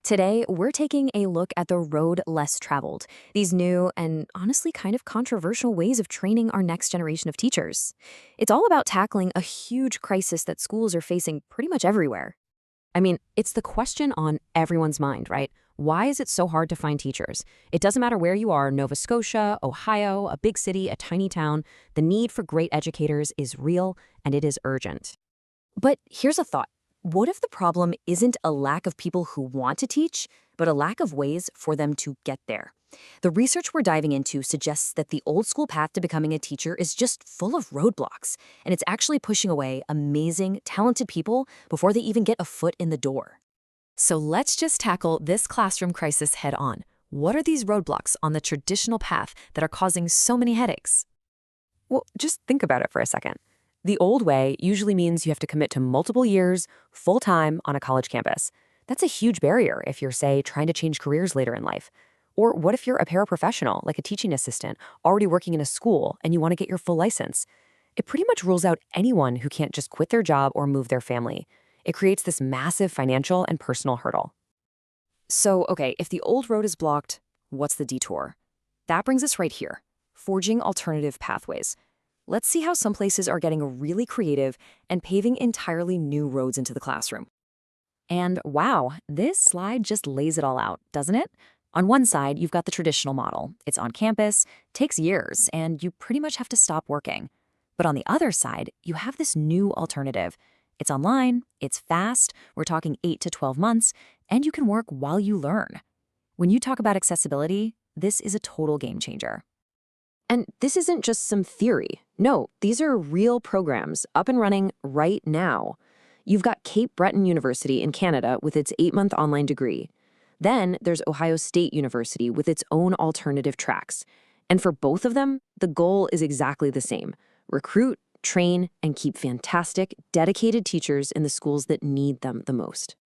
Today, we're taking a look at the road less traveled, these new and honestly kind of controversial ways of training our next generation of teachers. It's all about tackling a huge crisis that schools are facing pretty much everywhere. I mean, it's the question on everyone's mind, right? Why is it so hard to find teachers? It doesn't matter where you are, Nova Scotia, Ohio, a big city, a tiny town, the need for great educators is real and it is urgent. But here's a thought. What if the problem isn't a lack of people who want to teach, but a lack of ways for them to get there? The research we're diving into suggests that the old school path to becoming a teacher is just full of roadblocks, and it's actually pushing away amazing, talented people before they even get a foot in the door. So let's just tackle this classroom crisis head on. What are these roadblocks on the traditional path that are causing so many headaches? Well, just think about it for a second. The old way usually means you have to commit to multiple years, full-time on a college campus. That's a huge barrier if you're, say, trying to change careers later in life. Or what if you're a paraprofessional, like a teaching assistant, already working in a school and you want to get your full license? It pretty much rules out anyone who can't just quit their job or move their family. It creates this massive financial and personal hurdle. So, okay, if the old road is blocked, what's the detour? That brings us right here, forging alternative pathways. Let's see how some places are getting really creative and paving entirely new roads into the classroom. And wow, this slide just lays it all out, doesn't it? On one side, you've got the traditional model. It's on campus, takes years, and you pretty much have to stop working. But on the other side, you have this new alternative. It's online, it's fast, we're talking 8 to 12 months, and you can work while you learn. When you talk about accessibility, this is a total game changer. And this isn't just some theory. No, these are real programs up and running right now. You've got Cape Breton University in Canada with its 8-month online degree. Then there's Ohio State University with its own alternative tracks. And for both of them, the goal is exactly the same. Recruit, train, and keep fantastic, dedicated teachers in the schools that need them the most.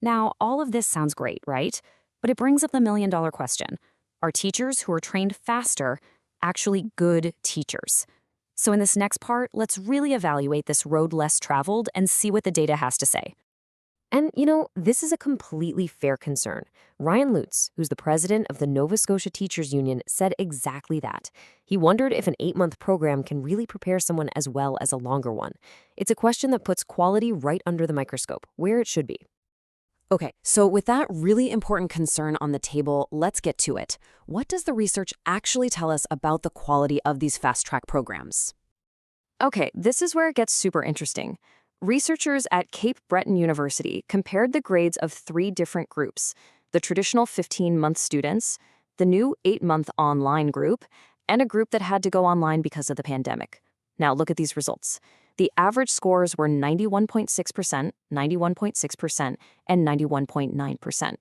Now, all of this sounds great, right? But it brings up the million-dollar question. Are teachers who are trained faster actually good teachers? So in this next part, let's really evaluate this road less traveled and see what the data has to say. And, this is a completely fair concern. Ryan Lutz, who's the president of the Nova Scotia Teachers Union, said exactly that. He wondered if an 8-month program can really prepare someone as well as a longer one. It's a question that puts quality right under the microscope, where it should be. Okay, so with that really important concern on the table, let's get to it. What does the research actually tell us about the quality of these fast-track programs? Okay, this is where it gets super interesting. Researchers at Cape Breton University compared the grades of 3 different groups: the traditional 15-month students, the new 8-month online group, and a group that had to go online because of the pandemic. Now look at these results. The average scores were 91.6%, 91.6%, and 91.9%.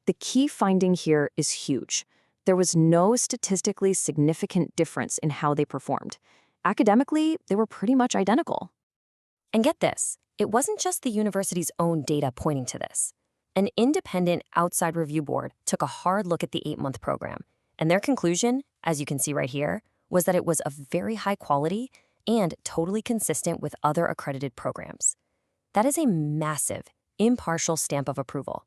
The key finding here is huge. There was no statistically significant difference in how they performed. Academically, they were pretty much identical. And get this, it wasn't just the university's own data pointing to this. An independent outside review board took a hard look at the 8-month program, and their conclusion, as you can see right here, was that it was of very high quality and totally consistent with other accredited programs. That is a massive, impartial stamp of approval.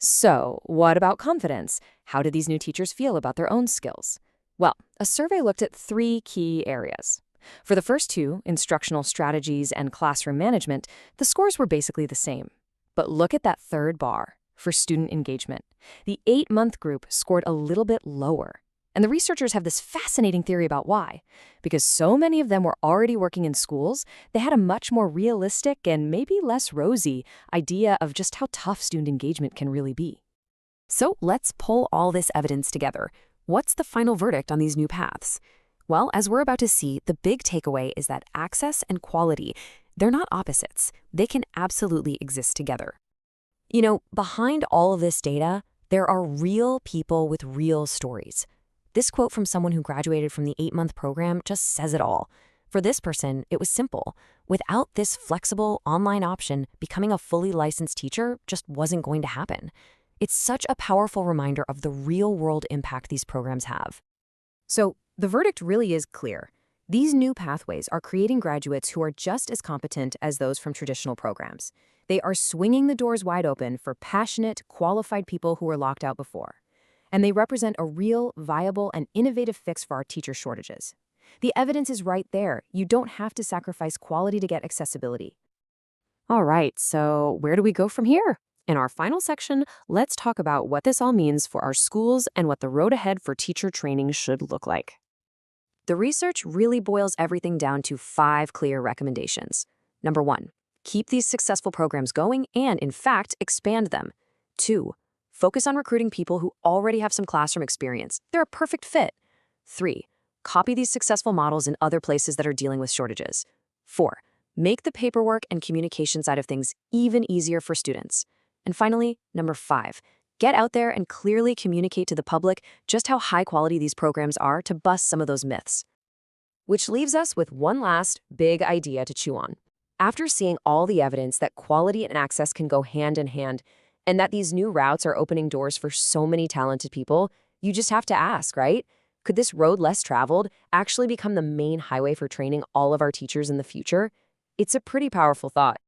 So, what about confidence? How do these new teachers feel about their own skills? Well, a survey looked at 3 key areas. For the first 2, instructional strategies and classroom management, the scores were basically the same. But look at that third bar, for student engagement. The 8-month group scored a little bit lower. And the researchers have this fascinating theory about why. Because so many of them were already working in schools, they had a much more realistic and maybe less rosy idea of just how tough student engagement can really be. So let's pull all this evidence together. What's the final verdict on these new paths? Well, as we're about to see, the big takeaway is that access and quality, they're not opposites. They can absolutely exist together. Behind all of this data, there are real people with real stories. This quote from someone who graduated from the 8-month program just says it all. For this person, it was simple. Without this flexible online option, becoming a fully licensed teacher just wasn't going to happen. It's such a powerful reminder of the real-world impact these programs have. So the verdict really is clear. These new pathways are creating graduates who are just as competent as those from traditional programs. They are swinging the doors wide open for passionate, qualified people who were locked out before. And they represent a real, viable, and innovative fix for our teacher shortages. The evidence is right there. You don't have to sacrifice quality to get accessibility. All right, so where do we go from here? In our final section, let's talk about what this all means for our schools and what the road ahead for teacher training should look like. The research really boils everything down to 5 clear recommendations. Number 1, keep these successful programs going and, in fact, expand them. 2, focus on recruiting people who already have some classroom experience. They're a perfect fit. 3, copy these successful models in other places that are dealing with shortages. 4, make the paperwork and communication side of things even easier for students. And finally, number 5, get out there and clearly communicate to the public just how high quality these programs are to bust some of those myths. Which leaves us with one last big idea to chew on. After seeing all the evidence that quality and access can go hand in hand, and that these new routes are opening doors for so many talented people, you just have to ask, right? Could this road less traveled actually become the main highway for training all of our teachers in the future? It's a pretty powerful thought.